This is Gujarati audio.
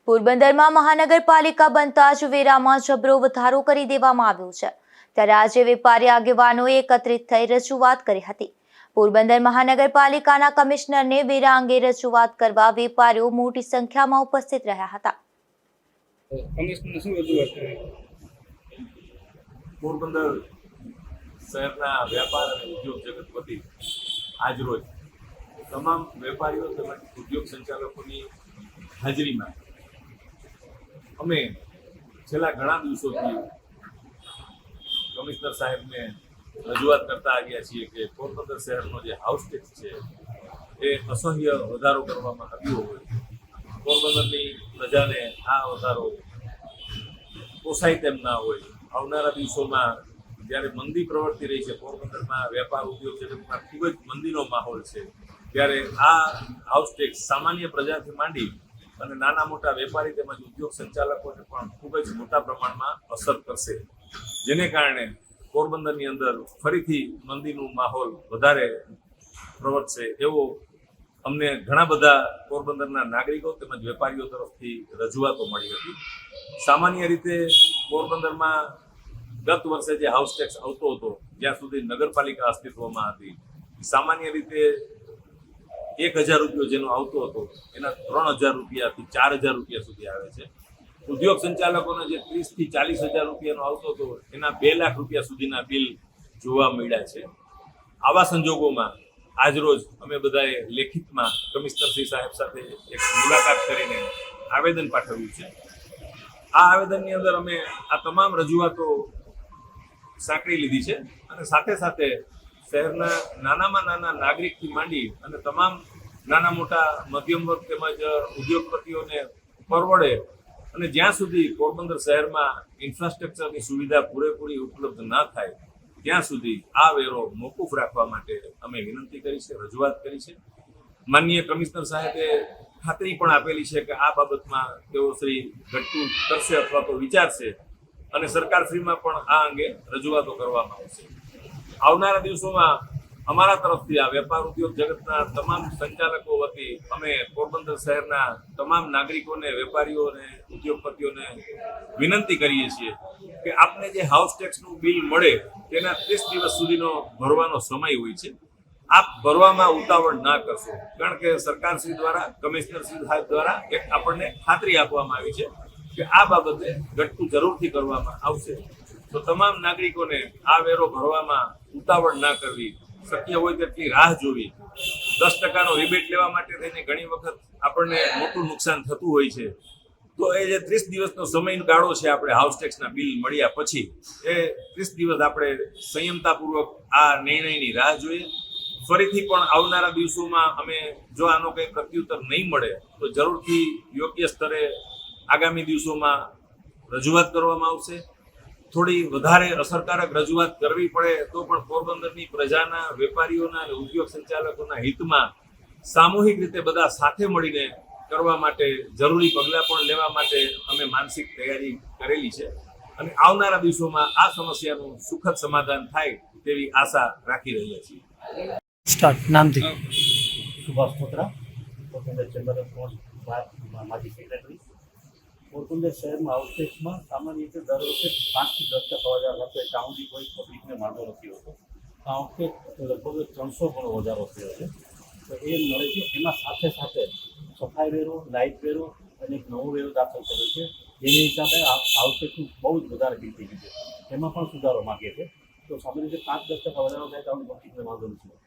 પોરબંદરમાં મહાનગરપાલિકા બનતા જ વેરામાં જબરો વધારો કરી દેવામાં આવ્યો છે। ત્યારે આજે વેપારી આગેવાનોએ એકત્રિત થઈ રજૂઆત કરી હતી। પોરબંદર મહાનગરપાલિકાના કમિશનરને વેરા અંગે રજૂઆત કરવા વેપારીઓ મોટી સંખ્યામાં ઉપસ્થિત રહ્યા હતા। પોરબંદર શહેરના વ્યાપાર અને ઉદ્યોગ જગત વતી આજરોજ તમામ વેપારીઓ તેમજ ઉદ્યોગ સંચાલકોની હાજરીમાં અમે છેલ્લા ઘણા દિવસોથી કમિશનર સાહેબને રજૂઆત કરતા આવ્યા છીએ કે પોરબંદર શહેરનો જે હાઉસ ટેક્સ છે એ અસહ્ય વધારો કરવામાં આવ્યો હોય, પોરબંદરની પ્રજાને આ વધારો પોસાય તેમ ના હોય। આવનારા દિવસોમાં જ્યારે મંદી પ્રવર્તી રહી છે, પોરબંદરમાં વેપાર ઉદ્યોગ જગતમાં ખૂબ જ મંદીનો માહોલ છે, ત્યારે આ હાઉસ ટેક્સ સામાન્ય પ્રજાથી માંડી અને નાના મોટા વેપારી તેમજ ઉદ્યોગ સંચાલકોને પણ ખૂબ જ મોટા પ્રમાણમાં અસર કરશે, જેને કારણે પોરબંદરની અંદર ફરીથી મંદીનું માહોલ વધારે પ્રવર્તશે એવો અમને ઘણા બધા પોરબંદરના નાગરિકો તેમજ વેપારીઓ તરફથી રજૂઆતો મળી હતી। સામાન્ય રીતે પોરબંદરમાં ગત વર્ષે જે હાઉસ ટેક્સ આવતો હતો, જ્યાં સુધી નગરપાલિકા અસ્તિત્વમાં હતી, સામાન્ય રીતે 1000 રૂપિયો જેનો આવતો હતો એના 3000 રૂપિયાથી 4000 રૂપિયા સુધી આવે છે। ઉદ્યોગ સંચાલકોને જે 30 થી 40 હજાર રૂપિયાનો આવતો હતો એના 2 લાખ રૂપિયા સુધીના બિલ જોવા મળ્યા છે। આવા સંજોગોમાં આજરોજ અમે બધાએ લેખિતમાં કમિશનરશ્રી સાહેબ સાથે એક મુલાકાત કરીને આવેદન પાઠવ્યું છે। આ આવેદનની અંદર અમે આ તમામ રજૂઆતો સાંકળી લીધી છે અને સાથે સાથે શહેરના નાનામાં નાના નાગરિકથી માંડી અને તમામ નાના મોટા મધ્યમ વર્ગ તેમજ ઉદ્યોગપતિઓને પરવડે અને જ્યાં સુધી પોરબંદર શહેરમાં ઇન્ફ્રાસ્ટ્રક્ચરની સુવિધા પૂરેપૂરી ઉપલબ્ધ ના થાય ત્યાં સુધી આ વેરો મોકૂફ રાખવા માટે અમે વિનંતી કરી છે, રજૂઆત કરી છે। માનનીય કમિશનર સાહેબે ખાતરી પણ આપેલી છે કે આ બાબતમાં તેઓ શ્રી ઘટતું કરશે અથવા તો વિચારશે અને સરકારશ્રીમાં પણ આ અંગે રજૂઆતો કરવામાં આવશે। આવનારા દિવસોમાં અમારા તરફથી આ વેપાર ઉદ્યોગ જગતના તમામ સંચાલકો વતી અમે પોરબંદર શહેરના તમામ નાગરિકોને, વેપારીઓને, ઉદ્યોગપતિઓને વિનંતી કરીએ છીએ કે આપને જે હાઉસ ટેક્સનું બિલ મળે તેના 30 દિવસ સુધીનો ભરવાનો સમય હોય છે, આપ ભરવામાં ઉતાવળ ના કરશો, કારણ કે સરકારશ્રી દ્વારા, કમિશનરશ્રી સાહેબ દ્વારા એક આપણને ખાતરી આપવામાં આવી છે કે આ બાબતે ઘટતું જરૂરથી કરવામાં આવશે। તો તમામ નાગરિકોને આ વેરો ભરવામાં ઉતાવળ ના કરવી, શક્ય હોય તેટલી રાહ જોવી। 10% રિબેટ લેવા માટે થઈને ઘણી વખત આપણને મોટું નુકસાન થતું હોય છે, તો એ જે 30 દિવસનો સમયગાળો છે આપણે હાઉસ ટેક્સના બિલ મળ્યા પછી એ 30 દિવસ આપણે સંયમતાપૂર્વક આ નિર્ણયની રાહ જોઈએ। ફરીથી પણ આવનારા દિવસોમાં અમે જો આનો કંઈ પ્રત્યુત્તર નહીં મળે તો જરૂરથી યોગ્ય સ્તરે આગામી દિવસોમાં રજૂઆત કરવામાં આવશે। થોડી વધારે અસરકારક રજૂઆત કરવી પડે તો પણ પોરબંદરની પ્રજાના, વેપારીઓના અને ઉદ્યોગ સંચાલકોના હિતમાં સામૂહિક રીતે બધા સાથે મળીને કરવા માટે જરૂરી પગલાં પણ લેવા માટે અમે માનસિક તૈયારી કરેલી છે અને આવનારા દિવસોમાં આ સમસ્યાનું સુખદ સમાધાન થાય તેવી આશા રાખી રહ્યા છીએ। Subhash Kotra, Porbandar chamber of commerce માજી સેક્રેટરી। પોરબંદર શહેરમાં હાઉસ ટેક્સમાં સામાન્ય રીતે દર વર્ષે 5 થી 10% વધારો થતો, ત્યાં સુધી કોઈ પબ્લિકને વાંધો નથી હોતો। આ વખતે લગભગ 300 ગણો વધારો થયો છે, તો એ મળે છે। એમાં સાથે સાથે સફાઈ વેરો, લાઇટ વેરો અને એક નવો વેરો દાખલ કર્યો છે, જેની હિસાબે હાઉસ ટેક્સનું બહુ જ વધારે બિલ થઈ ગયું છે, એમાં પણ સુધારો માગે છે। તો સામાન્ય રીતે 5-10% વધારો થાય તો પબ્લિકને વાંધો નથી।